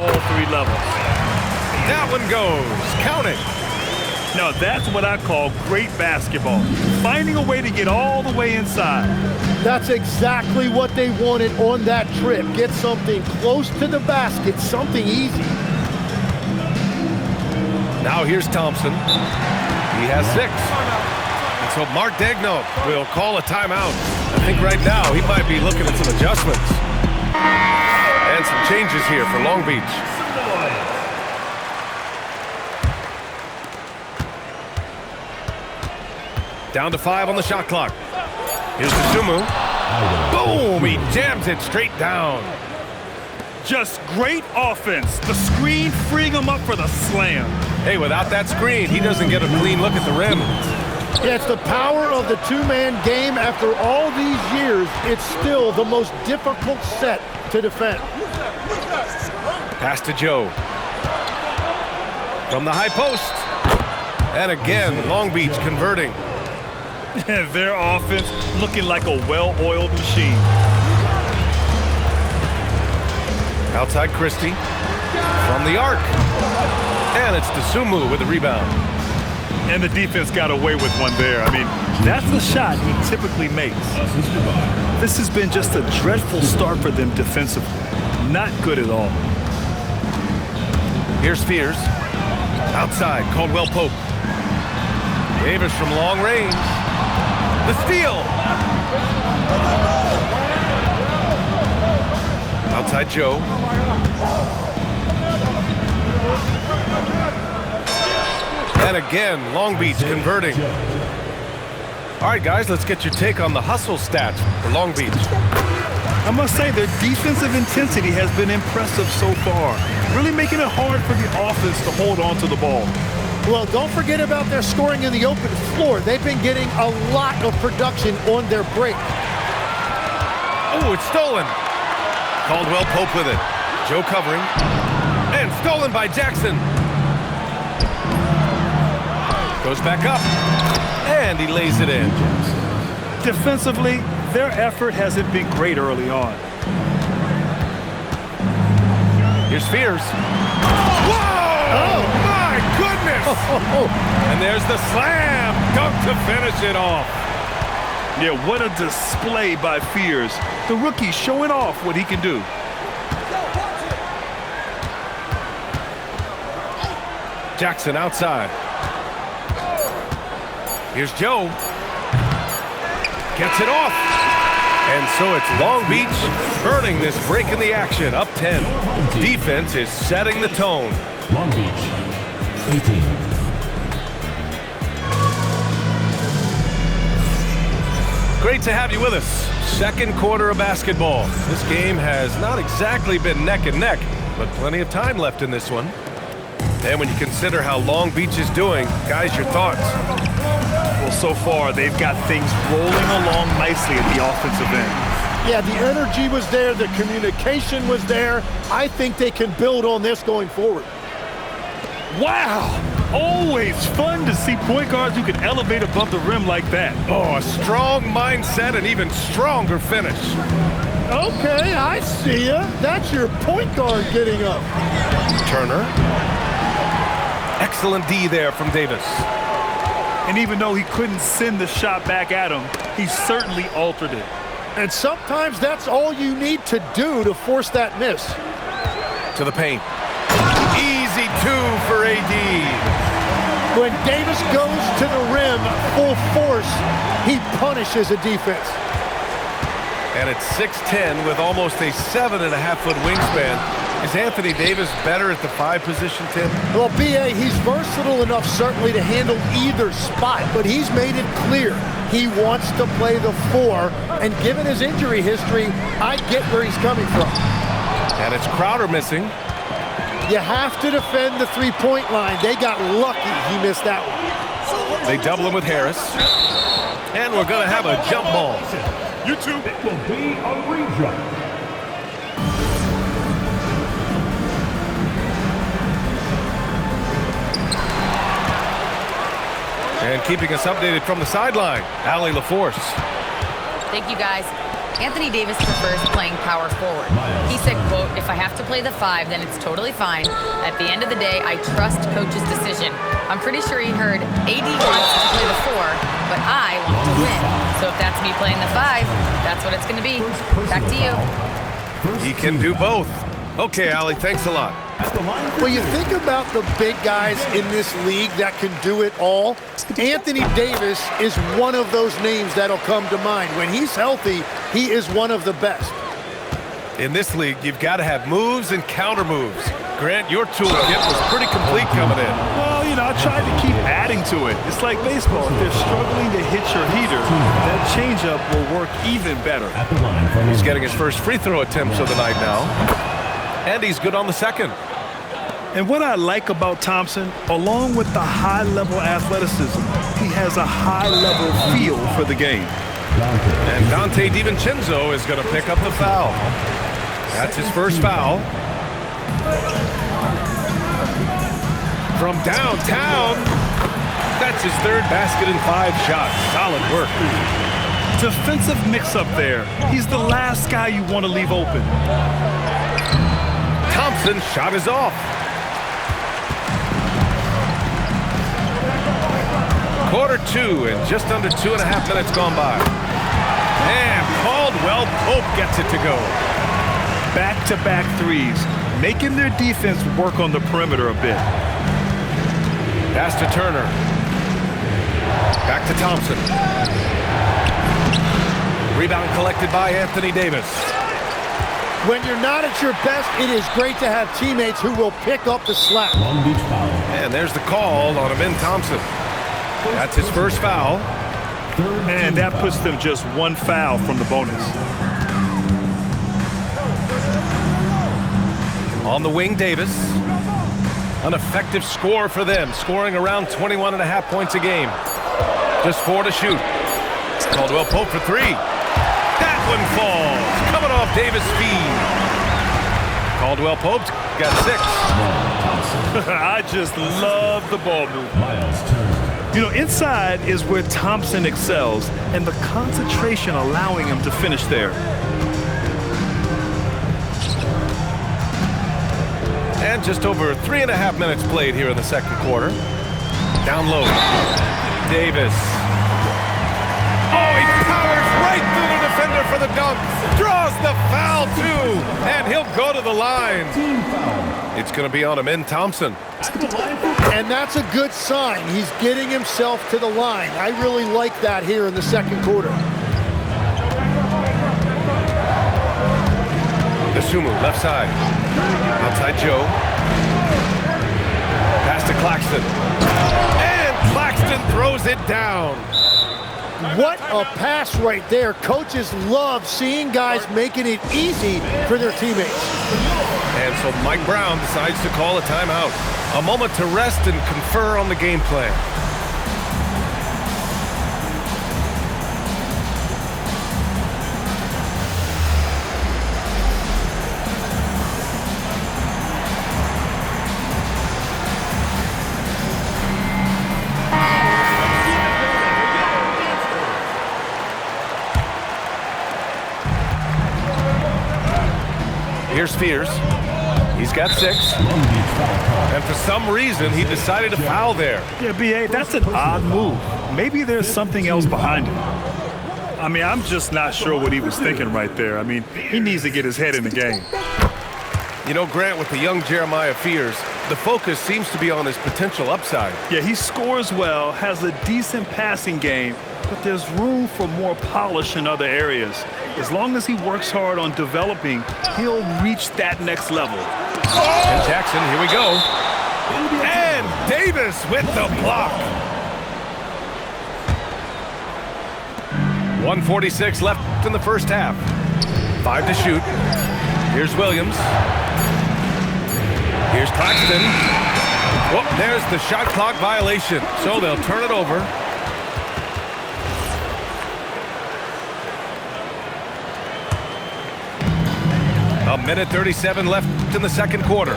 All three levels. That one goes. Count it. Now that's what I call great basketball. Finding a way to get all the way inside. That's exactly what they wanted on that trip. Get something close to the basket, something easy. Now here's Thompson. He has 6. And so Mark Daigneault will call a timeout. I think right now he might be looking at some adjustments. And some changes here for Long Beach. Down to 5 on the shot clock. Here's Sumu. Boom! He jams it straight down. Just great offense. The screen freeing him up for the slam. Hey, without that screen, he doesn't get a clean look at the rim. Yeah, it's the power of the two-man game. After all these years, it's still the most difficult set to defend. Pass to Joe. From the high post. And again, Long Beach converting. Their offense looking like a well-oiled machine. Outside Christie. From the arc. And it's Sumu with the rebound. And the defense got away with one there. I mean, that's the shot he typically makes. This has been just a dreadful start for them defensively. Not good at all. Here's Fears. Outside, Caldwell Pope. Davis from long range. The steal. Outside Joe. And again, Long Beach converting. All right, guys, let's get your take on the hustle stats for Long Beach. I must say their defensive intensity has been impressive so far, really making it hard for the offense to hold on to the ball. Well, don't forget about their scoring in the open floor. They've been getting a lot of production on their break. Oh, it's stolen. Caldwell Pope with it. Joe covering. And stolen by Jackson. Goes back up. And he lays it in. Defensively, their effort hasn't been great early on. Here's Fears. Whoa! Oh, my goodness! And there's the slam dunk to finish it off. Yeah, what a display by Fears. The rookie showing off what he can do. Jackson outside. Here's Joe. Gets it off. And so it's Long Beach burning this break in the action. Up 10. Defense is setting the tone. Long Beach, 18. Great to have you with us. Second quarter of basketball. This game has not exactly been neck and neck, but plenty of time left in this one. And when you consider how Long Beach is doing, guys, your thoughts? Well, so far, they've got things rolling along nicely at the offensive end. Yeah, the energy was there. The communication was there. I think they can build on this going forward. Wow! Always fun to see point guards who can elevate above the rim like that. Oh, a strong mindset and even stronger finish. Okay, I see ya. That's your point guard getting up. Turner. Excellent D there from Davis. And even though he couldn't send the shot back at him, he certainly altered it. And sometimes that's all you need to do to force that miss. To the paint. Easy 2 for AD. When Davis goes to the rim full force, he punishes a defense. And it's 6'10" with almost a 7.5-foot wingspan. Is Anthony Davis better at the 5 position, Tim? Well, B.A., he's versatile enough certainly to handle either spot, but he's made it clear he wants to play the 4, and given his injury history, I get where he's coming from. And it's Crowder missing. You have to defend the three-point line. They got lucky he missed that one. They double him with Harris. And we're going to have a jump ball. YouTube, it will be a redraw. And keeping us updated from the sideline, Allie LaForce. Thank you, guys. Anthony Davis prefers playing power forward. He said, quote, "If I have to play the 5, then it's totally fine. At the end of the day, I trust coach's decision." I'm pretty sure he heard AD wants to play the 4, but I want to win. So if that's me playing the 5, that's what it's going to be. Back to you. He can do both. Okay, Allie, thanks a lot. Well, you think about the big guys in this league that can do it all. Anthony Davis is one of those names that'll come to mind. When he's healthy, he is one of the best. In this league, you've got to have moves and counter moves. Grant, your toolkit was pretty complete coming in. Well, I tried to keep adding to it. It's like baseball. If they're struggling to hit your heater, that changeup will work even better. He's getting his first free throw attempts of the night now. And he's good on the second. And what I like about Thompson, along with the high-level athleticism, he has a high-level feel for the game. And Dante DiVincenzo is going to pick up the foul. That's his first foul. From downtown, that's his third basket in 5 shots. Solid work. Defensive mix-up there. He's the last guy you want to leave open. Thompson's shot is off. Quarter 2 and just under 2.5 minutes gone by. And Caldwell Pope gets it to go. Back-to-back threes, making their defense work on the perimeter a bit. Pass to Turner. Back to Thompson. Rebound collected by Anthony Davis. When you're not at your best, it is great to have teammates who will pick up the slack. And there's the call on Amin Thompson. That's his first foul. And that puts them just 1 foul from the bonus. On the wing, Davis. An effective score for them, scoring around 21.5 points a game. Just 4 to shoot. Caldwell Pope for 3. That one falls. Coming off Davis' feed. Caldwell Pope's got 6. I just love the ball movement. Inside is where Thompson excels, and the concentration allowing him to finish there. And just over 3.5 minutes played here in the second quarter. Down low. Davis. Oh, he powers right through the defender for the dunk. Draws the foul, too. And he'll go to the line. It's going to be on Amin Thompson. And that's a good sign. He's getting himself to the line. I really like that here in the second quarter. Isumu, left side. Outside Joe. Pass to Claxton. And Claxton throws it down. What a pass right there. Coaches love seeing guys making it easy for their teammates. And so Mike Brown decides to call a timeout. A moment to rest and confer on the game plan. Here's Fears. He's got 6. And for some reason, he decided to foul there. Yeah, B.A., that's an odd move. Maybe there's something else behind it. I'm just not sure what he was thinking right there. He needs to get his head in the game. Grant, with the young Jeremiah Fears, the focus seems to be on his potential upside. Yeah, he scores well, has a decent passing game, but there's room for more polish in other areas. As long as he works hard on developing, he'll reach that next level. And Jackson, here we go. And Davis with the block. 1:46 left in the first half. 5 to shoot. Here's Williams. Here's Claxton. Whoop, there's the shot clock violation. So they'll turn it over. A minute 37 left in the second quarter.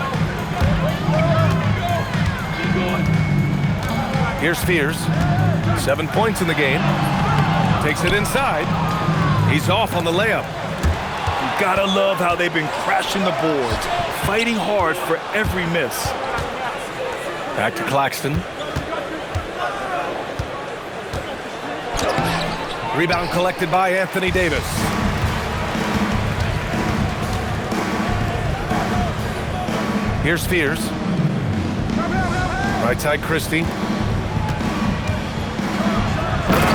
Here's Fears. 7 points in the game. Takes it inside. He's off on the layup. You gotta love how they've been crashing the boards, fighting hard for every miss. Back to Claxton. Rebound collected by Anthony Davis. Here's Fears. Right side, Christie.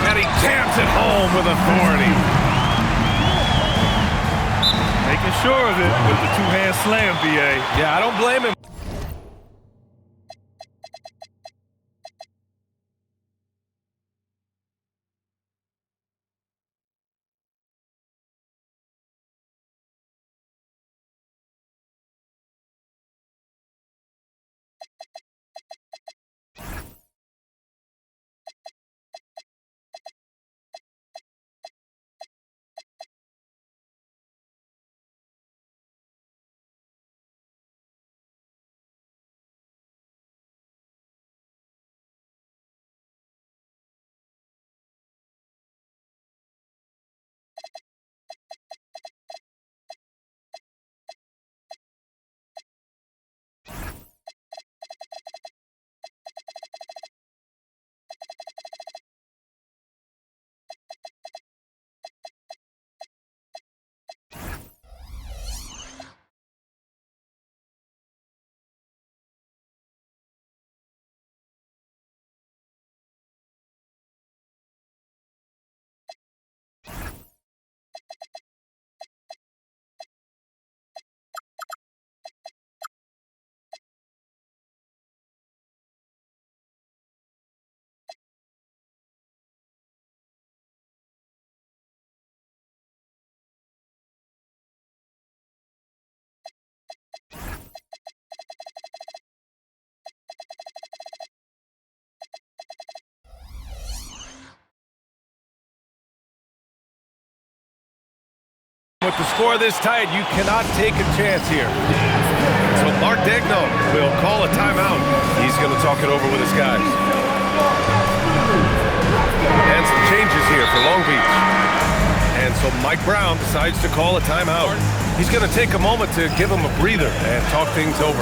And he jams it home with authority. Making sure of it with the two-hand slam, BA. Yeah, I don't blame him. With the score this tight, you cannot take a chance here. So Mark Degno will call a timeout. He's going to talk it over with his guys. And some changes here for Long Beach. And so Mike Brown decides to call a timeout. He's going to take a moment to give him a breather and talk things over.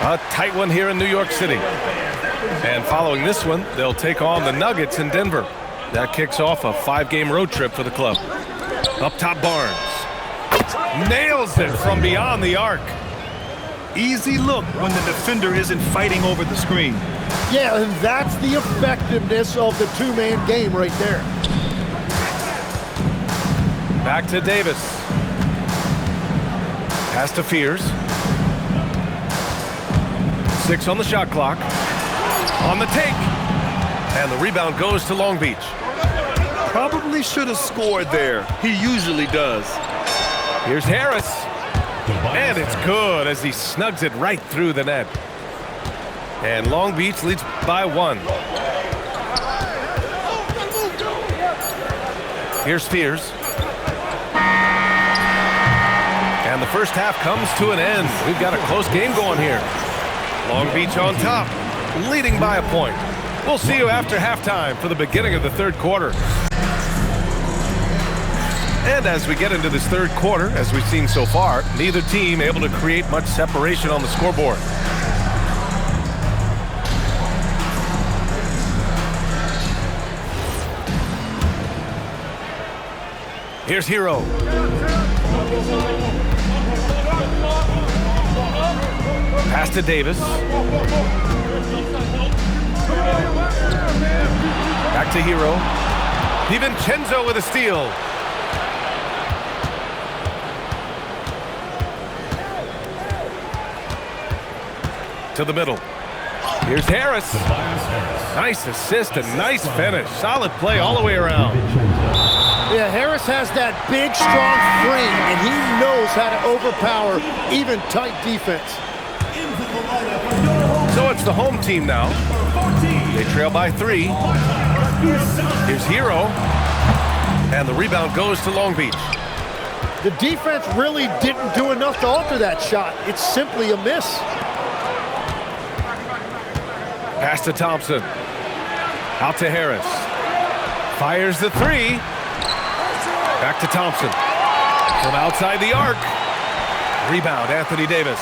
A tight one here in New York City. And following this one, they'll take on the Nuggets in Denver. That kicks off a 5-game road trip for the club. Up top, Barnes. Nails it from beyond the arc. Easy look when the defender isn't fighting over the screen. Yeah, and that's the effectiveness of the two-man game right there. Back to Davis. Pass to Fears. 6 on the shot clock. On the take. And the rebound goes to Long Beach. Probably should have scored there. He usually does. Here's Harris. And it's good as he snugs it right through the net. And Long Beach leads by 1. Here's Fears. And the first half comes to an end. We've got a close game going here. Long Beach on top, leading by a point. We'll see you after halftime for the beginning of the third quarter. And as we get into this third quarter, as we've seen so far, neither team able to create much separation on the scoreboard. Here's Hero. Pass to Davis. Back to Hero. DiVincenzo with a steal. To the middle. Here's Harris. Nice assist and nice finish. Solid play all the way around. Yeah, Harris has that big, strong frame, and he knows how to overpower even tight defense. So it's the home team now. They trail by 3. Here's Hero. And the rebound goes to Long Beach. The defense really didn't do enough to alter that shot. It's simply a miss. Pass to Thompson. Out to Harris. Fires the three. Back to Thompson. From outside the arc. Rebound, Anthony Davis.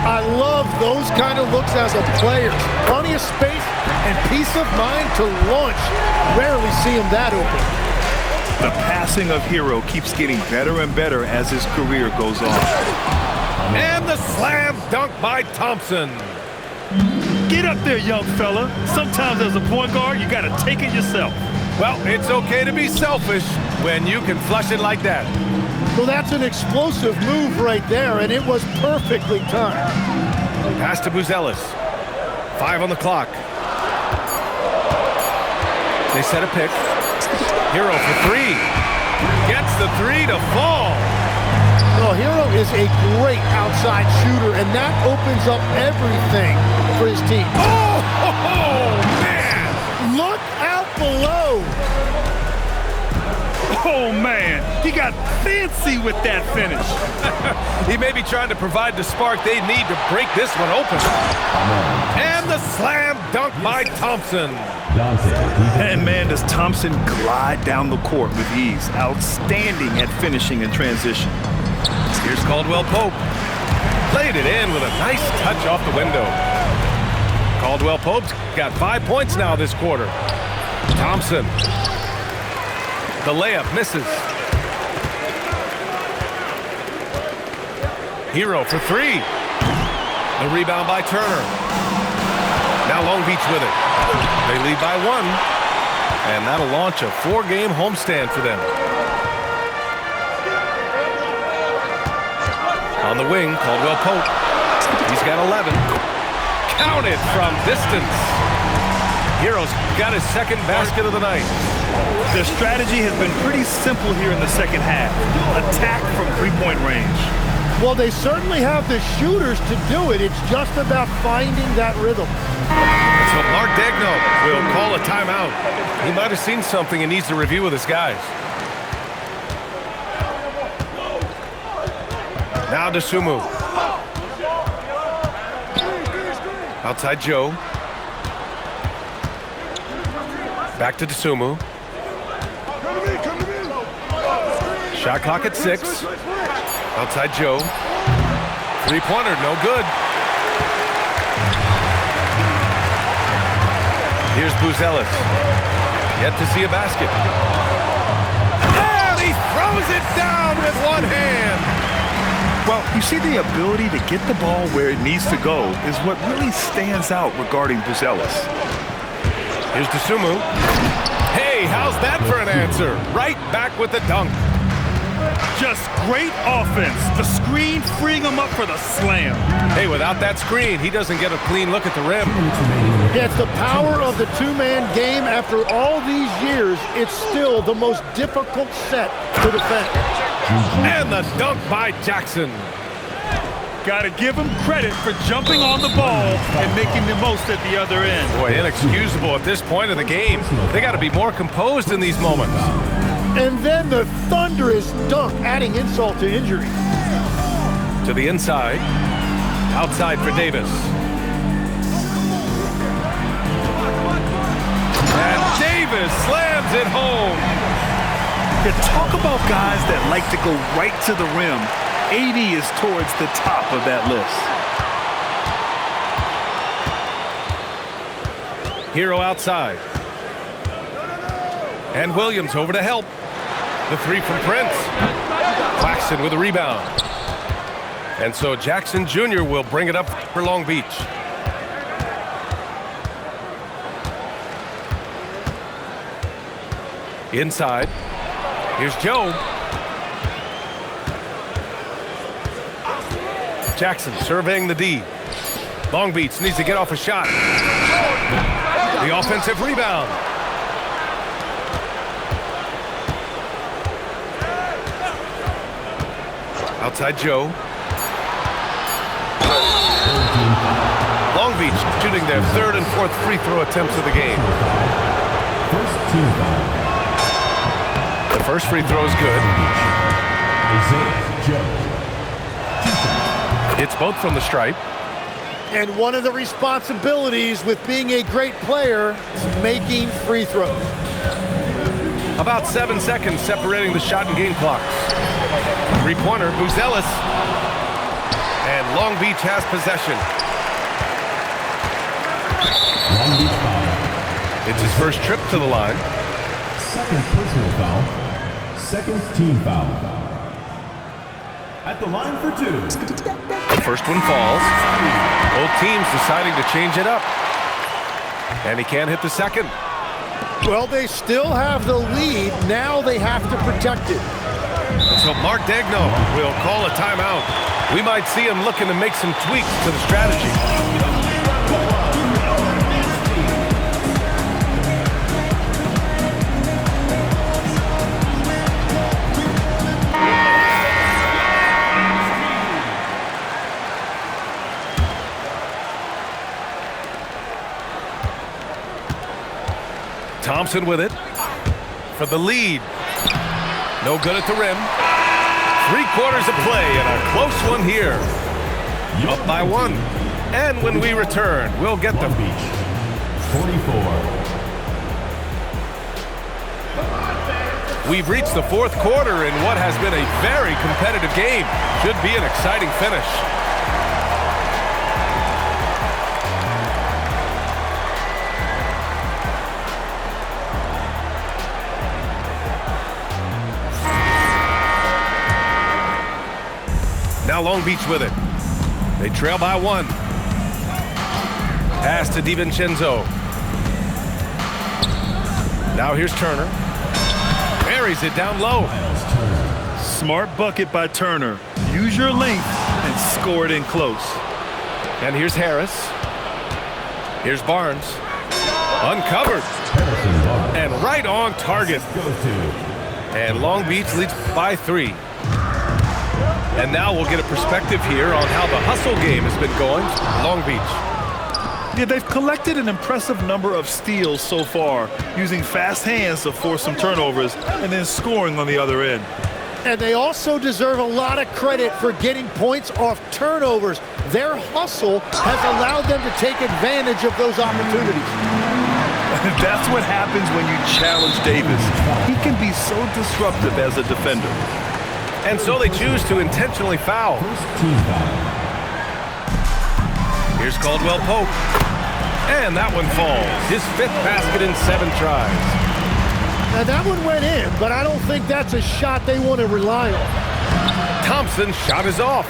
I love those kind of looks as a player. Plenty of space and peace of mind to launch. Rarely see him that open. The passing of Hero keeps getting better and better as his career goes on. And the slam dunk by Thompson. Get up there, young fella. Sometimes as a point guard, you got to take it yourself. Well, it's okay to be selfish when you can flush it like that. Well, that's an explosive move right there, and it was perfectly timed. Pass to Buzelis. 5 on the clock. They set a pick. Hero for 3. Gets the 3 to fall. Well, Hero is a great outside shooter, and that opens up everything for his team. Oh, man! Look out below. Oh, man. He got fancy with that finish. He may be trying to provide the spark they need to break this one open. And the slam dunk by Thompson. And, man, does Thompson glide down the court with ease. Outstanding at finishing in transition. Here's Caldwell Pope. Played it in with a nice touch off the window. Caldwell Pope's got 5 points now this quarter. Thompson. The layup misses. Hero for 3. The rebound by Turner. Now Long Beach with it. They lead by 1. And that'll launch a 4-game homestand for them. On the wing, Caldwell Pope. He's got 11. Counted from distance. Hero's got his second basket of the night. Their strategy has been pretty simple here in the second half. Attack from three-point range. Well, they certainly have the shooters to do it. It's just about finding that rhythm. So Mark Degno will call a timeout. He might have seen something and needs to review with his guys. Now to Sumu. Outside Joe. Back to Sumu. Shot clock at 6. Outside Joe. Three-pointer, no good. Here's Buzelis. Yet to see a basket. And he throws it down with one hand. Well, you see, the ability to get the ball where it needs to go is what really stands out regarding Buzelis. Here's Sumu. Hey, how's that for an answer? Right back with the dunk. Just great offense. The screen freeing him up for the slam. Hey, without that screen, he doesn't get a clean look at the rim. Yeah, it's the power of the two-man game. After all these years, it's still the most difficult set to defend. And the dunk by Jackson. Got to give him credit for jumping on the ball and making the most at the other end. Boy, inexcusable at this point of the game. They got to be more composed in these moments. And then the thunderous dunk, adding insult to injury. To the inside. Outside for Davis. And Davis slams it home. You talk about guys that like to go right to the rim. 80 is towards the top of that list. Hero outside. And Williams over to help. The 3 from Prince. Claxton with a rebound. And so Jackson Jr. will bring it up for Long Beach. Inside. Here's Joe. Jackson surveying the D. Long Beach needs to get off a shot. The offensive rebound. Outside Joe. Long Beach shooting their 3rd and 4th free throw attempts of the game. The first free throw is good. It's both from the stripe. And one of the responsibilities with being a great player is making free throws. About 7 seconds separating the shot and game clocks. Three-pointer, Buzelis. And Long Beach has possession. Long Beach foul. It's his first trip to the line. Second personal foul. Second team foul. At the line for two. The first one falls. Both teams deciding to change it up. And he can't hit the second. Well, they still have the lead. Now they have to protect it. So Mark Daigneault will call a timeout. We might see him looking to make some tweaks to the strategy. Thompson with it for the lead. No good at the rim. 3/4 of play and a close one here. Up by one. And when we return, we'll get Long them. Beach, 44. We've reached the fourth quarter in what has been a very competitive game. Should be an exciting finish. Now Long Beach with it. They trail by one. Pass to DiVincenzo. Now here's Turner. Buries it down low. Smart bucket by Turner. Use your length and score it in close. And here's Harris. Here's Barnes. Uncovered. And right on target. And Long Beach leads by 3. And now we'll get a perspective here on how the hustle game has been going. Long Beach. Yeah, they've collected an impressive number of steals so far, using fast hands to force some turnovers and then scoring on the other end. And they also deserve a lot of credit for getting points off turnovers. Their hustle has allowed them to take advantage of those opportunities. That's what happens when you challenge Davis. He can be so disruptive as a defender. And so they choose to intentionally foul. Team foul. Here's Caldwell Pope. And that one falls. His 5th basket in 7 tries. Now that one went in, but I don't think that's a shot they want to rely on. Thompson's shot is off.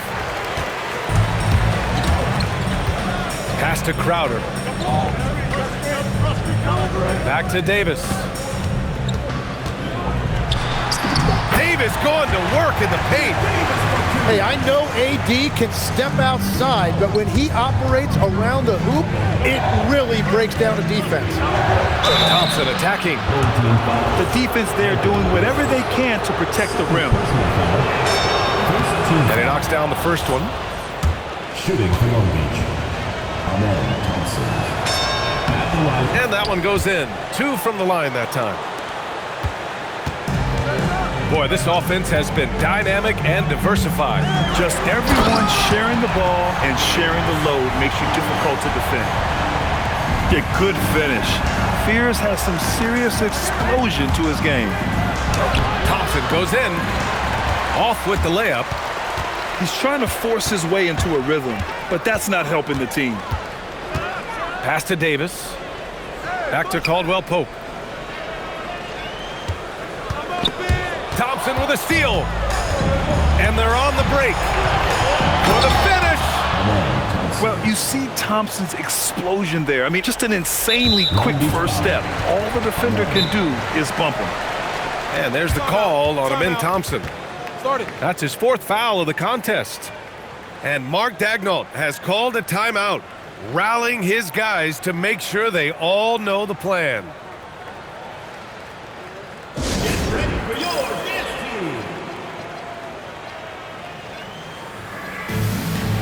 Pass to Crowder. Back to Davis. Davis going to work in the paint. Hey, I know AD can step outside, but when he operates around the hoop, it really breaks down a defense. Thompson attacking. The defense there doing whatever they can to protect the rim. And he knocks down the first one. Shooting for Long Beach. Amen Thompson. At the line. And that one goes in. 2 from the line that time. Boy, this offense has been dynamic and diversified. Just everyone sharing the ball and sharing the load makes you difficult to defend. A good finish. Fears has some serious explosion to his game. Thompson goes in. Off with the layup. He's trying to force his way into a rhythm, but that's not helping the team. Pass to Davis. Back to Caldwell Pope. Thompson with a steal. And they're on the break. For the finish. Well, you see Thompson's explosion there. I mean, just an insanely quick first step. All the defender can do is bump him. And there's the call on Amen Thompson. That's his 4th foul of the contest. And Mark Daigneault has called a timeout, rallying his guys to make sure they all know the plan.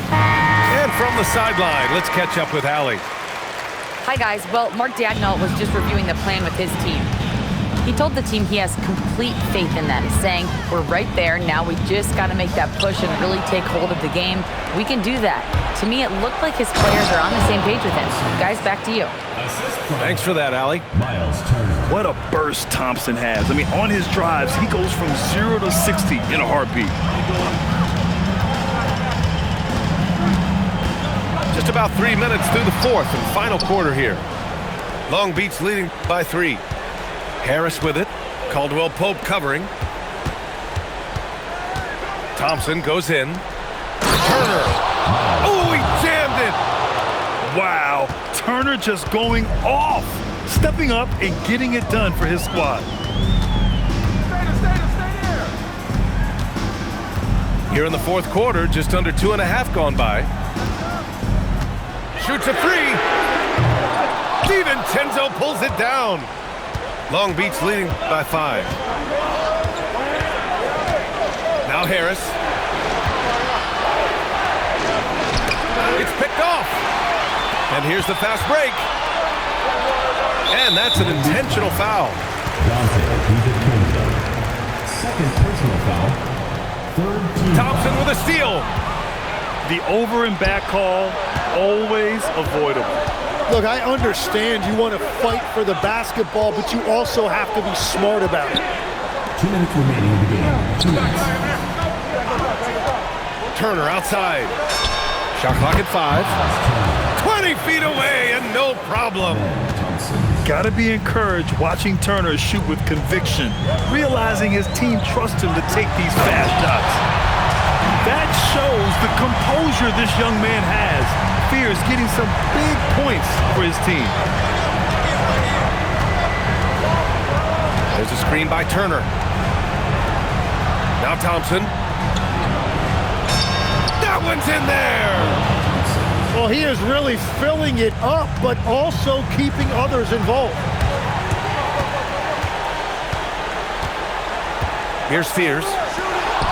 And from the sideline, let's catch up with Allie. Hi, guys. Well, Mark Daigneault was just reviewing the plan with his team. He told the team he has complete faith in them, saying, "We're right there. Now we just got to make that push and really take hold of the game. We can do that." To me, it looked like his players are on the same page with him. Guys, back to you. Thanks for that, Allie. Miles Turner. What a burst Thompson has. I mean, on his drives, he goes from 0 to 60 in a heartbeat. Just about 3 minutes through the fourth and final quarter here. Long Beach leading by 3. Harris with it. Caldwell Pope covering. Thompson goes in. Turner. Oh, he jammed it. Wow, Turner just going off, stepping up and getting it done for his squad. Here in the fourth quarter, just under 2.5 gone by. Shoots a three. DiVincenzo pulls it down. Long Beach leading by 5. Now Harris. It's picked off. And here's the fast break. And that's an intentional foul. Second personal foul. Third team. Thompson with a steal. The over and back call, always avoidable. Look, I understand you want to fight for the basketball, but you also have to be smart about it. 2 minutes remaining in the game. 2 minutes. Turner outside. Shot clock at 5. 20 feet away and no problem. Gotta be encouraged watching Turner shoot with conviction, realizing his team trusts him to take these fast shots. That shows the composure this young man has. Fears getting some big points for his team. There's a screen by Turner. Now Thompson. That one's in there. Well, he is really filling it up, but also keeping others involved. Here's Fears.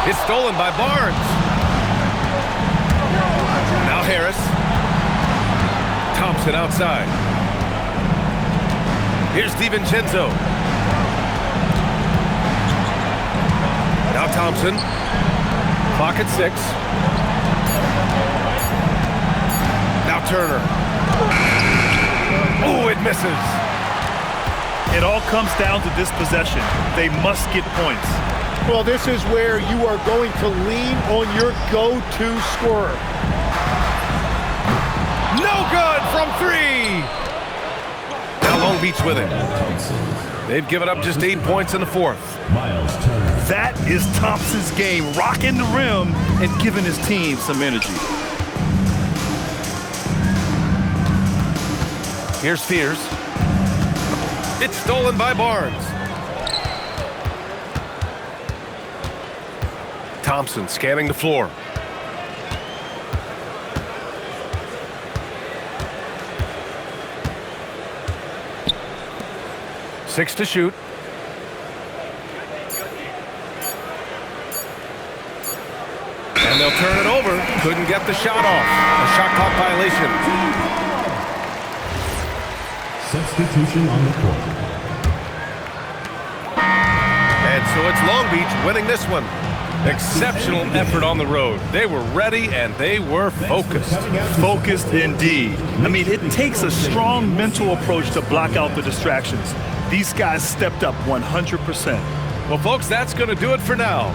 It's stolen by Barnes. Now Harris. Thompson outside. Here's DiVincenzo. Now Thompson. Clock at 6. Now Turner. Oh, it misses. It all comes down to this possession. They must get points. Well, this is where you are going to lean on your go-to scorer. No good from 3. Now Long Beach with it. They've given up just 8 points in the fourth. Miles Turner. That is Thompson's game, rocking the rim and giving his team some energy. Here's Fears. It's stolen by Barnes. Thompson scanning the floor. Six to shoot. And they'll turn it over. Couldn't get the shot off. A shot clock violation. Substitution on the court. And so it's Long Beach winning this one. Exceptional effort on the road. They were ready and they were focused. Focused indeed. I mean, it takes a strong mental approach to block out the distractions. These guys stepped up 100%. Well, folks, that's going to do it for now.